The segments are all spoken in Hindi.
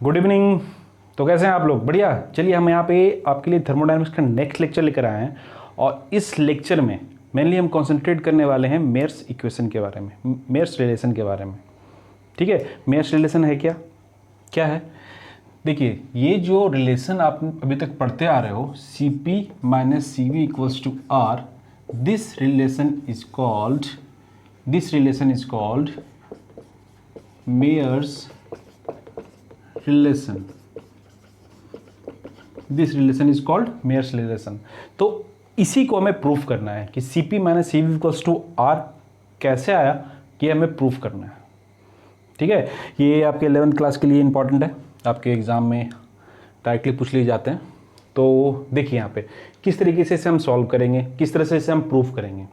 Good evening. तो कैसे हैं आप लोग? बढ़िया। चलिए हम यहाँ पे आपके लिए थर्मोडायनामिक्स का नेक्स्ट लेक्चर लेकर आए हैं और इस लेक्चर में मेनली हम कंसंट्रेट करने वाले हैं मेयर्स इक्वेशन के बारे में, मेयर्स रिलेशन के बारे में। ठीक है, मेयर्स रिलेशन है क्या क्या है? देखिए, ये जो रिलेशन आप अभी तक पढ़ते आ रहे हो C P minus C V equals to R, this relation is called Mayer's relation. This relation is called Mayer's relation. तो इसी को हमें प्रूफ करना है कि C P minus C V equals to R कैसे आया, कि हमें प्रूफ करना है। ठीक है, ये आपके 11th क्लास के लिए इंपॉर्टेंट है, आपके एग्जाम में डायरेक्टली पूछ लिए जाते हैं। तो देखिए यहाँ पे किस तरीके से इसे हम सॉल्व करेंगे, किस तरह से इसे हम प्रूफ करेंगे।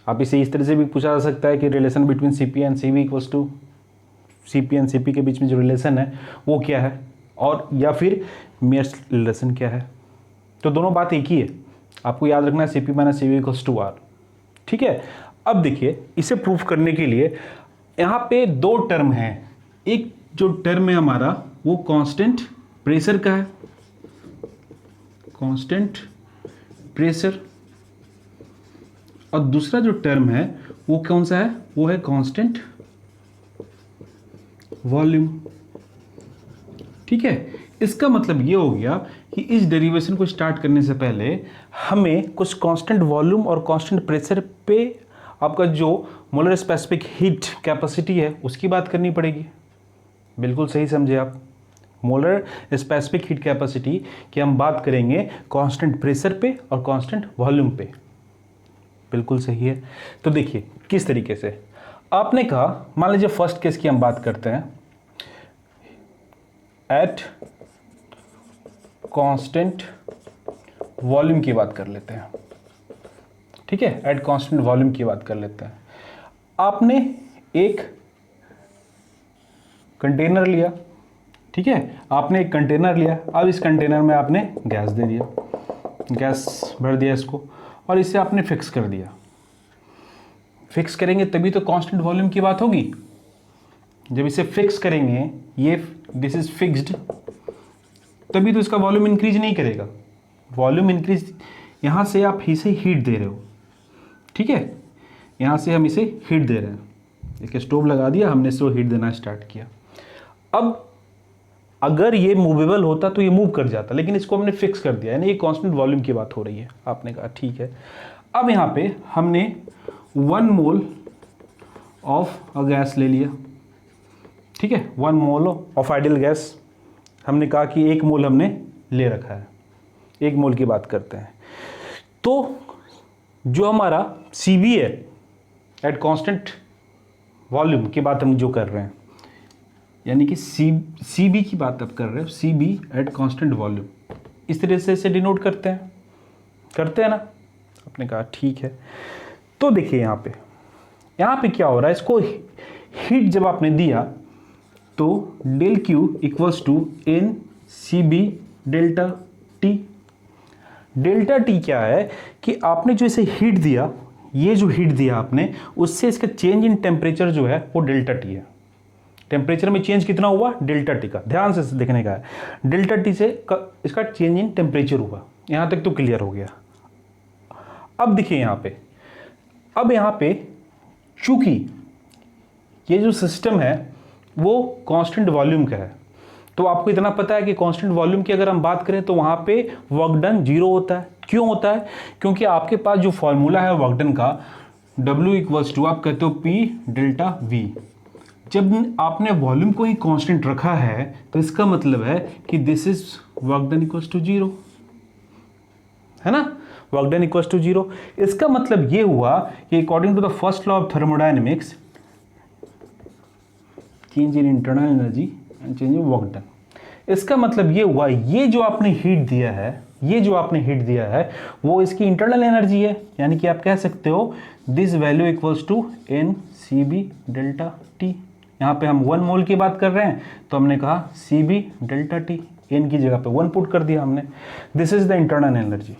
आप इसे इस तरह से भी पूछा जा सकता है कि relation between C P and C V equals to C P and C P के बीच में जो रिलेशन है वो क्या है, और या फिर मेयर्स रिलेशन क्या है। तो दोनों बात एक ही है, आपको याद रखना है C P minus C V equals to R. ठीक है, अब देखिए इसे प्रूफ करने के लिए यहाँ पे दो टर्म है। एक जो टर्म है हमारा वो कांस्टेंट प्रेशर का है, कांस्टेंट प्रेशर, और दूसरा जो टर्म है वो कौन सा है, वो है कांस्टेंट वॉल्यूम। ठीक है, इसका मतलब ये हो गया कि इस डेरिवेशन को स्टार्ट करने से पहले हमें कुछ कांस्टेंट वॉल्यूम और कांस्टेंट प्रेशर पे आपका जो मोलर स्पेसिफिक हीट कैपेसिटी है उसकी बात करनी पड़ेगी। बिल्कुल सही समझे आप, मोलर स्पेसिफिक हीट कैपेसिटी की हम बात करेंगे कांस्टेंट प्रेशर पे और कांस्टेंट वॉल्यूम पे। बिल्कुल सही है। तो देखिए किस तरीके से आपने कहा, मान लीजिए फर्स्ट केस की हम बात करते हैं, एट कांस्टेंट वॉल्यूम की बात कर लेते हैं। ठीक है, एट कांस्टेंट वॉल्यूम की बात कर लेते हैं। आपने एक कंटेनर लिया, ठीक है, आपने एक कंटेनर लिया। अब इस कंटेनर में आपने गैस दे दिया, गैस भर दिया इसको, और इसे आपने फिक्स कर दिया। फिक्स करेंगे तभी तो कांस्टेंट वॉल्यूम की बात होगी। जब इसे फिक्स करेंगे, ये दिस इज फिक्स्ड, तभी तो इसका वॉल्यूम इंक्रीज नहीं करेगा। वॉल्यूम इंक्रीज, यहां से आप इसे हीट दे रहे हो। ठीक है, यहां से हम इसे हीट दे रहे हैं, एक स्टोव लगा दिया हमने, इसको हीट देना स्टार्ट किया। अब अगर ये मूवेबल होता तो ये मूव कर जाता, लेकिन इसको हमने फिक्स कर दिया, यानी ये कांस्टेंट वॉल्यूम की बात हो रही है। आपने कहा ठीक है। अब यहां पे हमने 1 मोल ऑफ अ गैस ले लिया। ठीक है, 1 मोल ऑफ आइडियल गैस, हमने कहा कि 1 मोल हमने ले रखा है, 1 मोल की बात करते हैं। तो जो हमारा सी बी है एट कांस्टेंट वॉल्यूम की बात हम जो कर रहे हैं, यानी कि सी बी की बात अब कर रहे हो, C B at constant volume, इस तरह से इसे डिनोट करते हैं ना। आपने कहा ठीक है। तो देखिए यहाँ पे क्या हो रहा है, इसको हीट जब आपने दिया तो del Q equals to N C B delta T. Delta T क्या है कि आपने जो इसे हीट दिया, ये जो हीट दिया आपने, उससे इसका चेंज इन टेम्परेचर जो है वो डेल्टा टी है। टेम्परेचर में चेंज कितना हुआ, डेल्टा टी का, ध्यान से देखने का है। डेल्टा टी से इसका चेंज इन टेम्परेचर हुआ। यहां तक तो क्लियर हो गया। अब देखिए यहाँ पे चूंकि ये जो सिस्टम है वो कांस्टेंट वॉल्यूम का है, तो आपको इतना पता है कि कांस्टेंट वॉल्यूम की अगर हम बात करें तो वहां पे वर्क डन 0 होता है। क्यों होता है? क्योंकि आपके पास जो फॉर्मूला है वर्क डन का, W इक्वल्स टू आप कहते हो P डेल्टा V। जब आपने वॉल्यूम को ही कांस्टेंट रखा है तो इसका मतलब है कि this is work done equals to 0, है ना, वर्क डन इक्वल्स टू 0। इसका मतलब ये हुआ कि according to the first law of thermodynamics, change in internal energy and change in work done. इसका मतलब ये हुआ, ये जो आपने हीट दिया है वो इसकी इंटरनल एनर्जी है, यानी कि आप कह सकते हो this value equals to N C B delta T. यहाँ पे हम 1 मोल की बात कर रहे हैं तो हमने कहा C B delta T, N की जगह पे 1 पुट कर दिया हमने। This is the internal energy.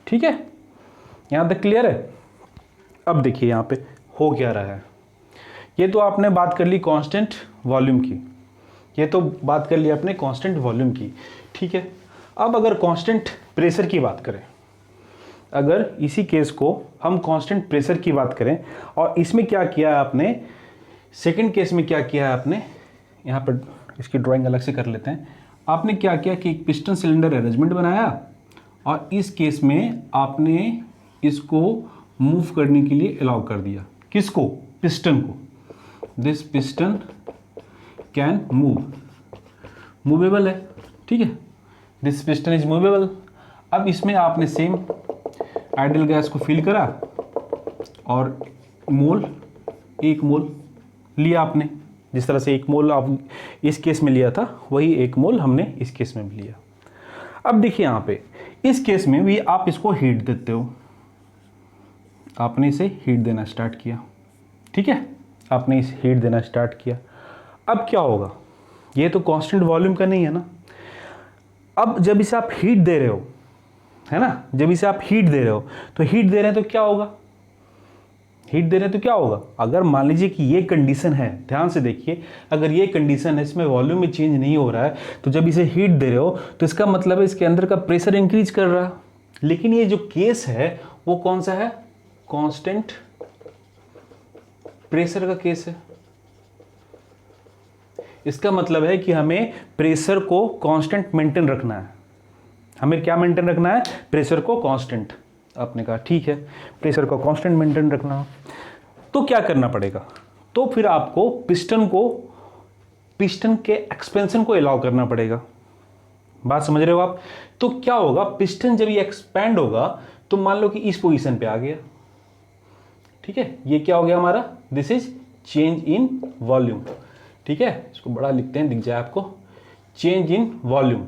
ठीक है, यहाँ तक क्लियर है? अब देखिए यहाँ पे हो क्या रहा है। ये तो आपने बात कर ली कांस्टेंट वॉल्यूम की, ये तो बात कर लिया अपने कांस्टेंट वॉल्यूम की, ठीक है। अब अगर कांस्टेंट प्रेशर की बात करें, अगर इसी केस को हम कांस्टेंट प्रेशर की बात करें, और इसमें क्या किया है आपने, सेकंड केस में क्या किया है आपने, यहाँ पर इसकी ड्राइंग अलग से कर लेते हैं। आपने क्या किया कि एक पिस्टन सिलेंडर अरेंजमेंट बनाया, और इस केस में आपने इसको मूव करने के लिए अलाउ कर दिया। किसको? पिस्टन को। This piston can move, movable है, ठीक है। This piston is movable. अब इसमें आपने सेम आइडियल गैस को फिल करा और मोल, 1 मोल लिया आपने। जिस तरह से 1 मोल आप इस केस में लिया था, वही 1 मोल हमने इस केस में भी लिया। अब देखिए यहाँ पे इस केस में भी आप इसको हीट देते हो, आपने इसे हीट देना स्टार्ट किया, ठीक है। आपने इसे हीट देना स्टार्ट किया। अब क्या होगा, ये तो कांस्टेंट वॉल्यूम का नहीं है ना। अब जब इसे आप हीट दे रहे हो, है ना, जब इसे आप हीट दे रहे हो, तो हीट दे रहे हैं तो क्या होगा, हीट दे रहे हैं तो क्या होगा, अगर मान लीजिए कि ये कंडीशन है, ध्यान से देखिए, अगर ये कंडीशन है, इसमें वॉल्यूम में चेंज नहीं हो रहा है, तो जब इसे हीट दे रहे हो तो इसका मतलब है इसके अंदर का प्रेशर इंक्रीज कर रहा है। लेकिन ये जो केस है वो कौन सा है, कांस्टेंट प्रेशर का केस है। इसका मतलब है कि हमें प्रेशर को कांस्टेंट मेंटेन रखना है। हमें क्या मेंटेन रखना है, प्रेशर को कांस्टेंट। आपने कहा ठीक है, प्रेशर को कांस्टेंट मेंटेन रखना, तो क्या करना पड़ेगा, तो फिर आपको पिस्टन के एक्सपेंशन को अलाउ करना पड़ेगा। बात समझ रहे हो आप? तो क्या होगा, पिस्टन जब ये एक्सपैंड होगा तो मान लो कि इस पोजीशन पे आ गया, ठीक है। ये क्या हो गया हमारा, this is change in volume, ठीक है। इसको बड़ा लिखते हैं, दिख जाए आपको, चेंज इन वॉल्यूम।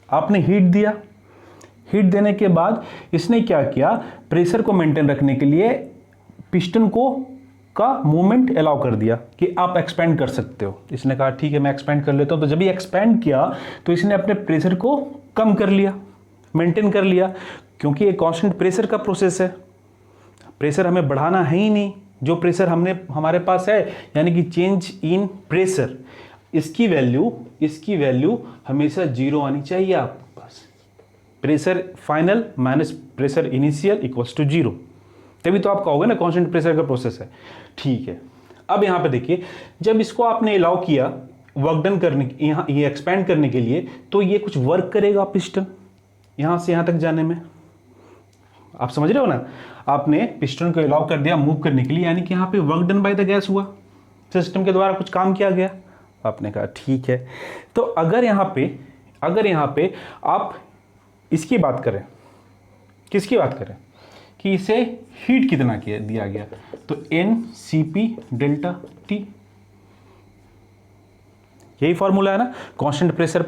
आपने हीट दिया, हीट देने के बाद इसने क्या किया, प्रेशर को मेंटेन रखने के लिए पिस्टन को का मूवमेंट अलाउ कर दिया कि आप एक्सपेंड कर सकते हो। इसने कहा ठीक है मैं एक्सपेंड कर लेता हूं। तो जब ये एक्सपेंड किया तो इसने अपने प्रेशर को कम कर लिया, मेंटेन कर लिया, क्योंकि ये कांस्टेंट प्रेशर का प्रोसेस है। प्रेशर हमें बढ़ाना है ही नहीं, जो प्रेशर हमारे पास है, यानी कि चेंज इन प्रेशर, इसकी वैल्यू हमेशा 0 आनी चाहिए आपके पास। Pressure final minus pressure initial equals to 0, तभी तो आप कहोगे ना कांस्टेंट प्रेशर का प्रोसेस है, ठीक है। अब यहां पे देखिए, जब इसको आपने अलाउ किया वर्क डन करने, यहाँ ये एक्सपैंड करने के लिए, तो ये कुछ वर्क करेगा पिस्टन यहां से यहां तक जाने में। आप समझ रहे हो ना, आपने पिस्टन को अलाउ कर दिया मूव करने के लिए, यानी कि यहाँ पे work done by the gas हुआ, सिस्टम के द्वारा कुछ काम किया गया। आपने कहा ठीक है। तो अगर यहाँ पे आप इसकी बात करें, किसकी बात करें, कि इसे हीट कितना दिया गया, तो NCP डेल्टा T, यही फॉर्मूला है ना, कांस्टेंट प्रेशर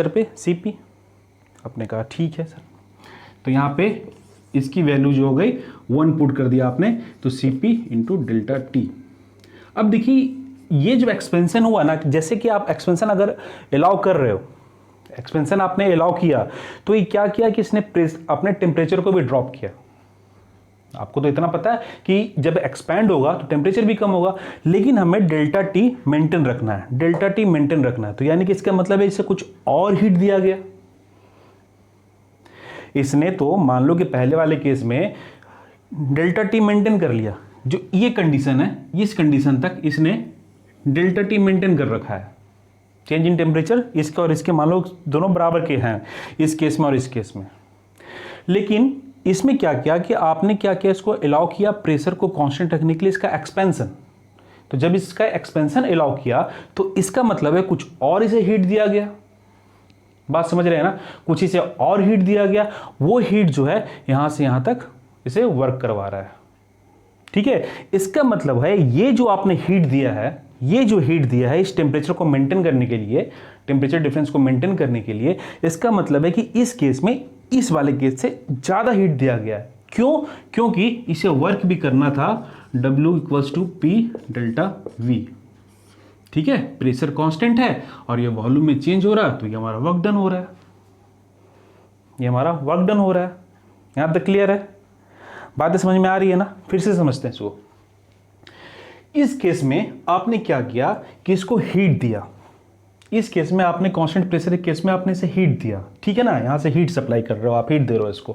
पे CP। आपने कहा ठीक है सर। तो यहाँ पे इसकी वैल्यू जो हो गई 1 पुट कर दिया आपने, तो CP इंटू डेल्टा T। अब देखिए ये जो एक्सपेंशन हुआ ना, जैसे कि आप एक्सपेंशन अगर अलाउ कर रहे हो, एक्सपेंशन आपने अलाउ किया, तो ये क्या किया कि इसने अपने टेम्परेचर को भी ड्रॉप किया। आपको तो इतना पता है कि जब एक्सपैंड होगा तो टेम्परेचर भी कम होगा, लेकिन हमें डेल्टा टी मेंटेन रखना है, तो यानी कि इसका मतलब है इसे कुछ और हीट दिया गया। इसने तो मान लो कि पहले वाले केस में डेल्टा टी मेंटेन कर लिया, जो ये कंडीशन है, इस कंडीशन तक इसने डेल्टा टी मेंटेन कर रखा है। चेंज इन टेम्परेचर इसके और इसके मान लो दोनों बराबर के हैं, इस केस में और इस केस में। लेकिन इसमें क्या किया कि आपने क्या किया, इसको अलाउ किया प्रेशर को कांस्टेंट रखने के लिए इसका एक्सपेंशन। तो जब इसका एक्सपेंशन अलाउ किया तो इसका मतलब है कुछ और इसे हीट दिया गया। बात समझ रहे हैं ना, कुछ इसे और हीट दिया गया, वो हीट जो है यहां से यहां तक इसे वर्क करवा रहा है, ठीक है। इसका मतलब है ये जो आपने हीट दिया है, ये जो हीट दिया है इस टेम्परेचर को मेंटेन करने के लिए, टेम्परेचर डिफरेंस को मेंटेन करने के लिए, इसका मतलब है कि इस केस में इस वाले केस से ज्यादा हीट दिया गया है। क्यों? क्योंकि इसे वर्क भी करना था W equals to P delta V, ठीक है। प्रेशर कांस्टेंट है और ये वॉल्यूम में चेंज हो रहा है, तो ये हमारा वर्क डन हो रहा है, यहां तक क्लियर है? बातें समझ में आ रही है ना? फिर से समझते हैं इसको। इस केस में आपने क्या किया कि इसको हीट दिया, इस केस में आपने कांस्टेंट प्रेशर के केस में आपने इसे हीट दिया, ठीक है ना, यहां से हीट सप्लाई कर रहे हो आप, हीट दे रहे हो इसको।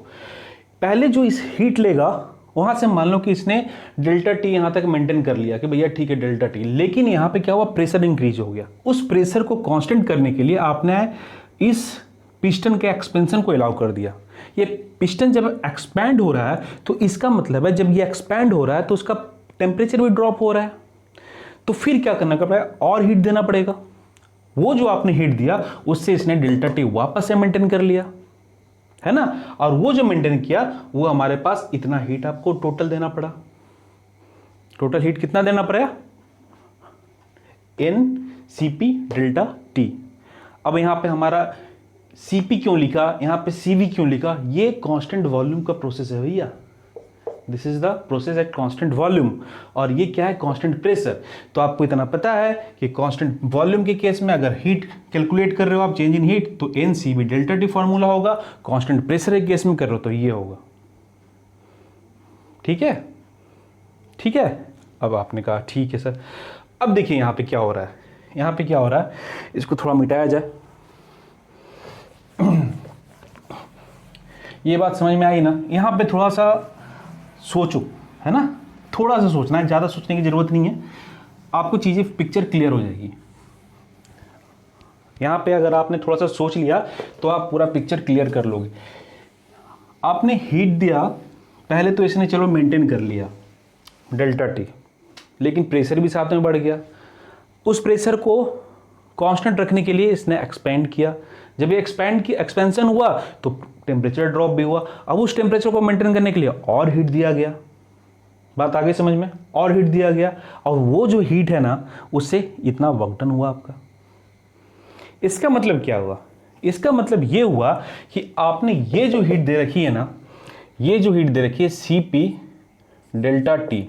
पहले जो इस हीट लेगा वहां से मान लो कि इसने डेल्टा टी यहां तक मेंटेन कर लिया कि भैया ठीक है डेल्टा टी, लेकिन यहां पे क्या हुआ, प्रेशर इंक्रीज हो गया। उस प्रेशर को कांस्टेंट करने के लिए आपने इस पिस्टन के एक्सपेंशन को अलाउ कर दिया। ये पिस्टन जब एक्सपैंड हो रहा है तो इसका मतलब है जब ये एक्सपैंड हो रहा है तो उसका टेम्परेचर भी ड्रॉप हो रहा है, तो फिर क्या करना पड़ेगा, और हीट देना पड़ेगा। वो जो आपने हीट दिया उससे इसने डेल्टा टी वापस से मेंटेन कर लिया, है ना, और वो जो मेंटेन किया वो हमारे पास इतना हीट आपको टोटल देना पड़ा। टोटल हीट कितना देना पड़ेगा, N C P delta T. अब यहां पे हमारा Cp क्यों लिखा, यहां पे Cv क्यों लिखा, ये कांस्टेंट वॉल्यूम का प्रोसेस है भैया, this is the process at constant volume, और ये क्या है, कांस्टेंट प्रेशर। तो आपको इतना पता है कि कांस्टेंट वॉल्यूम के केस में अगर हीट कैलकुलेट कर रहे हो आप, चेंज इन हीट, तो NCV डेल्टा टी फॉर्मूला होगा, कांस्टेंट प्रेशर के केस में कर रहे हो तो ये होगा, ठीक है, ठीक है। अब आपने कहा ठीक है सर। अब देखिए यहां पे क्या हो रहा है, यहां पे क्या हो रहा है, इसको थोड़ा मिटाया जाए। ये बात समझ में आई ना, यहां पे थोड़ा सा सोचो, है ना, थोड़ा सा सोचना है, ज्यादा सोचने की जरूरत नहीं है, आपको चीजें पिक्चर क्लियर हो जाएगी। यहां पे अगर आपने थोड़ा सा सोच लिया तो आप पूरा पिक्चर क्लियर कर लोगे। आपने हीट दिया पहले तो इसने चलो मेंटेन कर लिया डेल्टा टी, लेकिन प्रेशर भी साथ में बढ़ गया। उस प्रेशर को कांस्टेंट रखने के लिए इसने एक्सपेंड किया, जब ये एक्सपेंशन हुआ तो टेम्परेचर ड्रॉप भी हुआ। अब उस टेम्परेचर को मेंटेन करने के लिए और हीट दिया गया, बात आगे समझ में, और हीट दिया गया, और वो जो हीट है ना उससे इतना वर्क डन हुआ आपका। इसका मतलब क्या हुआ, इसका मतलब ये हुआ कि आपने ये जो हीट दे रखी है ना, ये जो हीट दे रखी है Cp डेल्टा टी,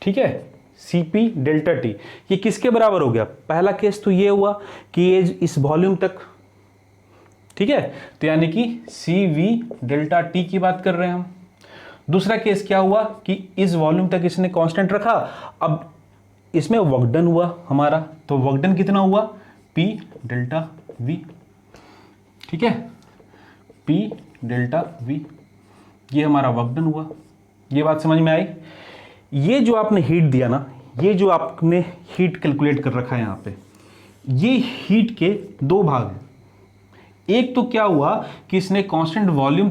ठीक है, Cp डेल्टा टी, ये किसके बराबर हो गया, पहला केस तो ये हुआ कि ये इस वॉल्यूम तक, ठीक है, तो यानी कि Cv डेल्टा टी की बात कर रहे हैं हम। दूसरा केस क्या हुआ कि इस वॉल्यूम तक इसने कांस्टेंट रखा, अब इसमें वर्क डन हुआ हमारा, तो वर्क डन कितना हुआ, P डेल्टा V, ठीक है, P डेल्टा V, ये हमारा वर्क डन हुआ। ये बात समझ में आई। ये जो आपने हीट दिया ना, ये जो आपने हीट कैलकुलेट कर रखा है यहां पे, ये हीट के दो भाग हैं। एक तो क्या हुआ कि इसने कांस्टेंट वॉल्यूम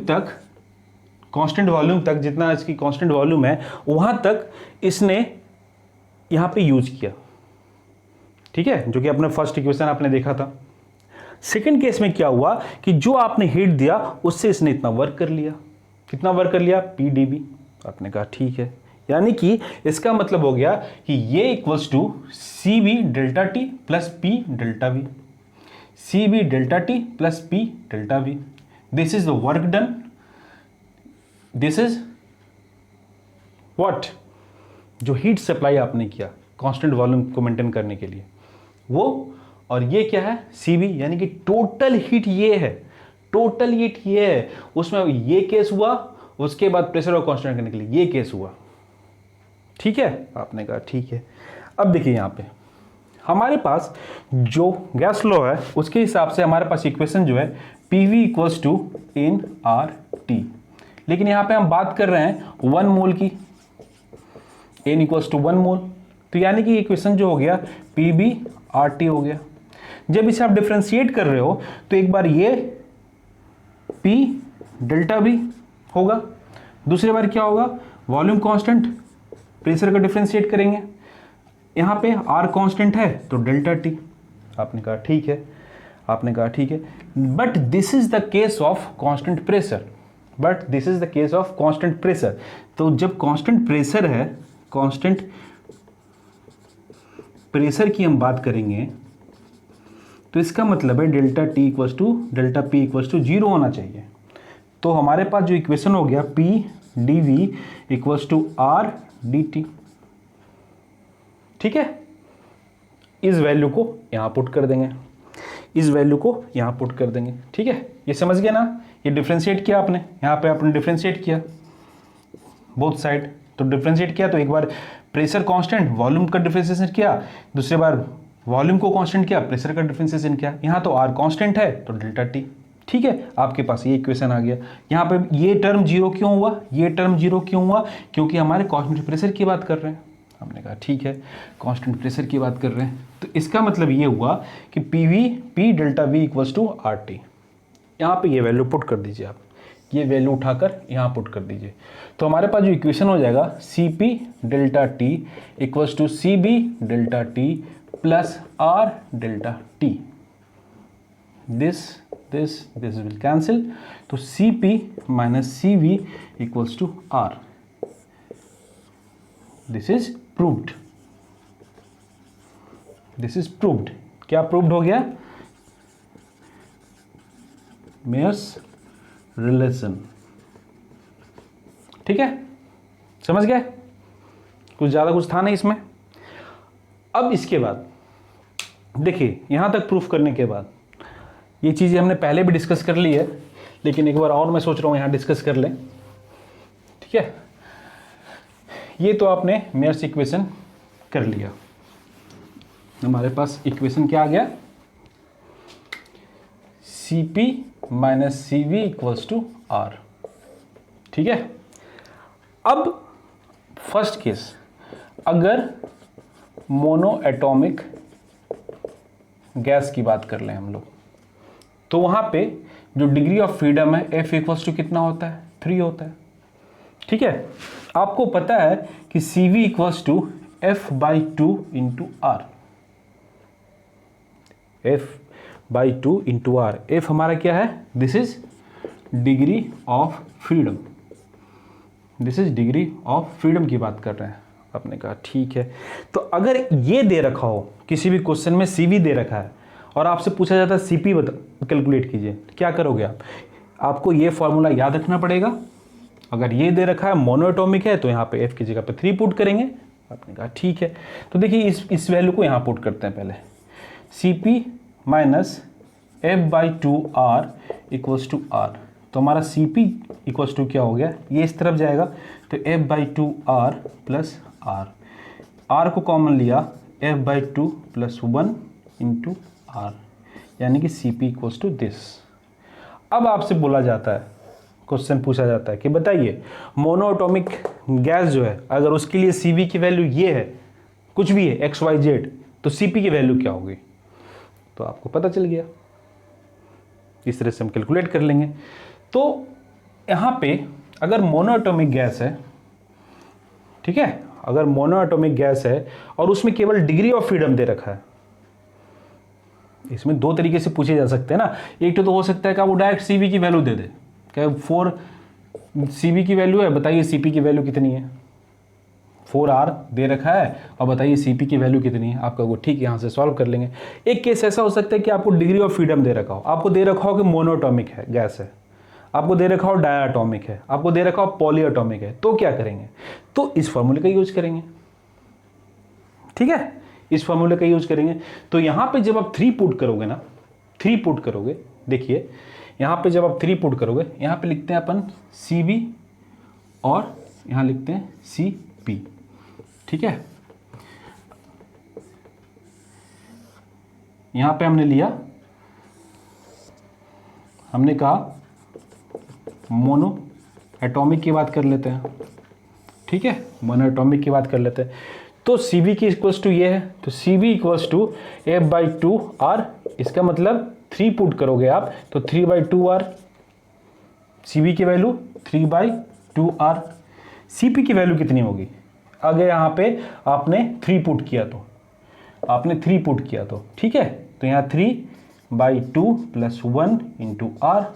तक जितना इसकी कांस्टेंट वॉल्यूम है वहां तक इसने यहां पे यूज किया, ठीक है, जो कि अपने फर्स्ट इक्वेशन आपने देखा था। सेकंड केस में क्या हुआ कि जो आपने हीट दिया उससे इसने इतना वर्क कर लिया, कितना वर्क कर लिया, PdV। आपने कहा ठीक है, यानी कि इसका मतलब हो गया कि ये equals to Cv delta T plus P delta V, Cv delta T plus P delta V। This is the work done, this is what, जो हीट सप्लाई आपने किया कांस्टेंट वॉल्यूम को मेंटेन करने के लिए वो, और ये क्या है, Cv, यानी कि टोटल हीट ये है, टोटल हीट ये है, उसमें ये केस हुआ, उसके बाद प्रेशर को कांस्टेंट करने के लिए ये केस हुआ, ठीक है। आपने कहा ठीक है। अब देखिए यहां पे हमारे पास जो गैस लॉ है उसके हिसाब से हमारे पास इक्वेशन जो है PV इक्वल्स टू nRT, लेकिन यहां पे हम बात कर रहे हैं 1 मोल की, n इक्वल्स टू 1 मोल, तो यानी कि इक्वेशन जो हो गया PBRT हो गया। जब इसे आप डिफरेंशिएट कर रहे हो तो एक बार ये P डेल्टा V होगा, दूसरी बार क्या होगा, वॉल्यूम कांस्टेंट, प्रेशर का डिफरेंशिएट करेंगे, यहां पे R कांस्टेंट है तो डेल्टा टी। आपने कहा ठीक है, आपने कहा ठीक है, but this is the case of constant pressure, but this is the case of constant pressure. तो जब कांस्टेंट प्रेशर है, कांस्टेंट प्रेशर की हम बात करेंगे तो इसका मतलब है delta T equals to delta P equals to 0 होना चाहिए। तो हमारे पास जो इक्वेशन हो गया P dV equals to R dt, ठीक है। इस वैल्यू को यहां पुट कर देंगे, इस वैल्यू को यहां पुट कर देंगे, ठीक है। ये समझ गया ना, ये डिफरेंशिएट किया आपने, यहां पे आपने डिफरेंशिएट किया बोथ साइड, तो डिफ्रेंशिएट किया तो एक बार प्रेशर कांस्टेंट वॉल्यूम का डिफ्रेंशिएशन किया, दूसरी बार वॉल्यूम को कांस्टेंट किया, प्रेशर का डिफ्रेंशिएशन किया। यहाँ तो आर कांस्टेंट है तो डेल्टा टी। ठीक है, आपके पास ये इक्वेशन आ गया। यहाँ पे ये टर्म जीरो क्यों हुआ, ये टर्म जीरो क्यों हुआ, क्योंकि हमारे कांस्टेंट प्रेशर की बात कर रहे हैं। हमने कहा ठीक है, कांस्टेंट प्रेशर की बात कर रहे हैं, तो इसका मतलब ये हुआ कि P delta V equals to R T. यहाँ पे ये वैल्यू पुट कर दीजिए आप, ये वैल्यू उठाकर यहाँ पुट कर दीजिए, तो हमारे पास जो इक्वेशन हो जाएगा C P delta T equals to C B delta T plus R delta T. This will cancel, तो C P minus C V equals to R. This is proved, this is proved. क्या प्रूव्ड हो गया? Mayer's relation. ठीक है, समझ गए? कुछ ज़्यादा कुछ था नहीं इसमें। अब इसके बाद देखिए, यहां तक प्रूफ करने के बाद ये चीज़ें हमने पहले भी डिस्कस कर ली है, लेकिन एक बार और मैं सोच रहा हूं यहां डिस्कस कर लें। ठीक है, ये तो आपने मेयर्स इक्वेशन कर लिया। हमारे पास इक्वेशन क्या आ गया? C P minus C V equals to R. ठीक है, अब फर्स्ट केस, अगर मोनो एटॉमिक गैस की बात कर लें हम लोग, तो वहां पे जो डिग्री ऑफ फ्रीडम है एफ इक्वल्स टू कितना होता है? 3 होता है। ठीक है, आपको पता है कि C V equals to F by two into R. F by two into R. F हमारा क्या है? This is degree of freedom. This is degree of freedom की बात कर रहे हैं। आपने कहा ठीक है, तो अगर ये दे रखा हो, किसी भी क्वेश्चन में सीवी दे रखा है और आपसे पूछा जाता है सीपी कैलकुलेट कीजिए, क्या करोगे आप? आपको ये फॉर्मूला याद रखना पड़ेगा। अगर ये दे रखा है मोनो एटॉमिक है तो यहाँ पे एफ की जगह पे 3 पुट करेंगे। आपने कहा ठीक है, तो देखिए इस वैल्यू को यहाँ पुट करते हैं पहले। C P minus F by two R equals to R, तो हमारा सी पी इक्वल्स टू क्या हो गया? ये इस तरफ जाएगा तो F by two R plus R. R को कॉमन लिया, F by two plus 1 into R, यानी कि C P equals to this. अब आपसे बोला जाता है, क्वेश्चन पूछा जाता है कि बताइए मोनो एटॉमिक गैस जो है, अगर उसके लिए सी वी की वैल्यू ये है, कुछ भी है एक्स वाई जेड, तो सी पी की वैल्यू क्या होगी? तो आपको पता चल गया, इस तरह से हम कैलकुलेट कर लेंगे। तो यहाँ पे अगर मोनो एटॉमिक गैस है, ठीक है, अगर मोनो एटॉमिक गैस है और उसमें केवल डिग्री ऑफ फ्रीडम दे रखा है, इसमें 2 तरीके से पूछे जा सकते हैं ना। एक तो हो सकता है कि वो डायरेक्ट सीवी की वैल्यू दे दे, क्या 4 सीवी की वैल्यू है, बताइए सीपी की वैल्यू कितनी है? 4R दे रखा है और बताइए सीपी की वैल्यू कितनी है? आपका वो ठीक, यहाँ से सॉल्व कर लेंगे। एक केस ऐसा हो सकता है कि आपको डिग्री ऑफ फ्रीडम दे रखा हो, आपको दे रखा हो कि मोनोएटॉमिक है गैस है, आपको दे रखा हो डायटॉमिक है, आपको दे रखा हो पॉलीएटॉमिक है, तो क्या करेंगे? तो इस फॉर्मूले का यूज करेंगे। ठीक है, इस फॉर्मूले का यूज करेंगे। तो यहाँ पे जब आप 3 पुट करोगे ना, 3 पुट करोगे, देखिए यहाँ पे जब आप 3 पुट करोगे, यहाँ पे लिखते हैं अपन सी बी और यहाँ लिखते हैं सी पी। ठीक है, यहां पे हमने लिया, हमने कहा मोनो एटॉमिक की बात कर लेते हैं। ठीक है, मोनो एटॉमिक की बात कर लेते हैं। तो सी बी की इक्वल्स टू ये है, तो C B equals to F by two R. इसका मतलब 3 पुट करोगे आप तो 3 by two R, C B की value 3 by two R. C P की वैल्यू कितनी होगी? अगर यहाँ पे आपने 3 पुट किया तो, आपने 3 पुट किया तो, ठीक है, तो यहाँ 3 by two plus 1 into R,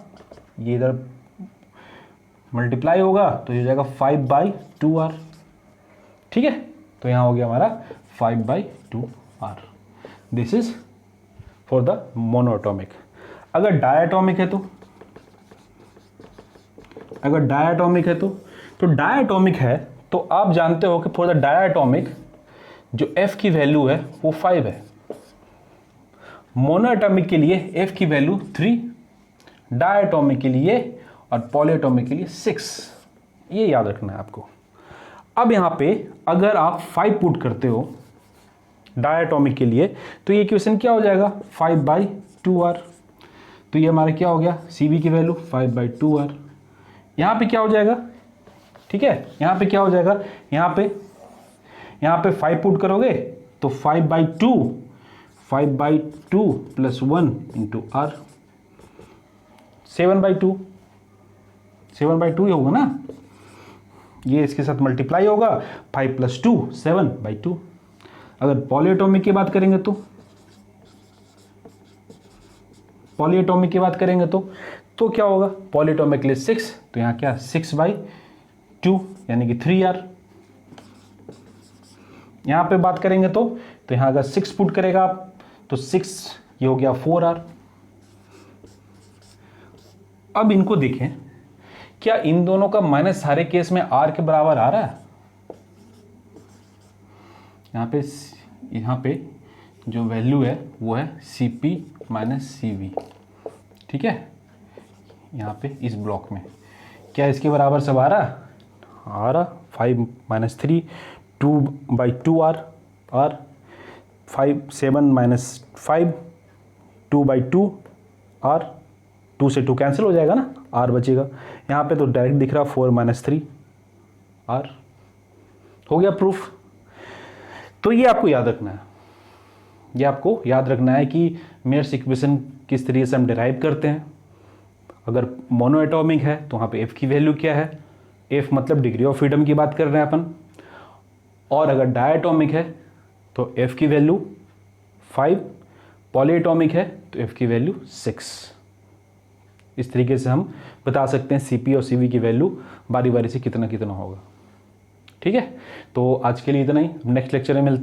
ये इधर मल्टीप्लाई होगा तो ये हो जाएगा 5 बाई टू आर। ठीक है, तो यहाँ हो गया हमारा 5 by two R. This is for the monoatomic. अगर डायटॉमिक है तो, अगर डायटॉमिक है तो डायटॉमिक है तो आप जानते हो कि फॉर द डायटॉमिक जो F की वैल्यू है वो 5 है। मोनोएटॉमिक के लिए F की वैल्यू 3, डायटॉमिक के लिए और पॉलीएटॉमिक के लिए 6। ये याद रखना है आपको। अब यहाँ पे अगर आप 5 पुट करते हो डायटोमिक के लिए तो ये इक्वेशन क्या हो जाएगा 5/2r। तो ये हमारा क्या हो गया Cv की वैल्यू 5/2r। यहाँ पे क्या हो जाएगा, ठीक है, यहाँ पे क्या हो जाएगा, यहाँ पे 5 पुट करोगे तो 5/2 प्लस 1 इंटू r 7/2 ही होगा ना, ये इसके साथ मल्टीप्लाई होगा 5 + 2 7/2। अगर पॉलीएटॉमिक की बात करेंगे तो क्या होगा, पॉलीएटॉमिक के लिए 6 तो यहाँ क्या 6/2 यानी कि 3r। यहाँ पे बात करेंगे तो यहाँ अगर 6 पुट करेगा आप तो 6 ये हो गया 4r। अब इनको देखें, क्या इन दोनों का माइनस सारे केस में r के बराबर आ रहा है। यहाँ पे जो वैल्यू है वो है Cp माइनस Cv, ठीक है, यहाँ पे इस ब्लॉक में क्या इसके बराबर सब आ रहा 5 - 3 2/2r r 5 7 - 5 2/2 r 2 से 2 कैंसिल हो जाएगा ना, r बचेगा। यहाँ पे तो डायरेक्ट दिख रहा 4 - 3 r। हो गया प्रूफ। तो ये आपको याद रखना है, कि मेयर्स इक्वेशन किस तरीके से हम डिराइव करते हैं। अगर मोनोएटॉमिक है तो वहाँ पे f की वैल्यू क्या है, f मतलब डिग्री ऑफ फ्रीडम की बात कर रहे हैं अपन, और अगर डायटोमिक है तो f की वैल्यू 5, पॉलीएटॉमिक है तो f की वैल्यू 6। इस तरीके से हम बता सकते हैं Cp और Cv की वैल्यू बारी बारी से कितना कितना होगा। ठीक है, तो आज के लिए इतना ही, नेक्स्ट लेक्चर में मिलते हैं।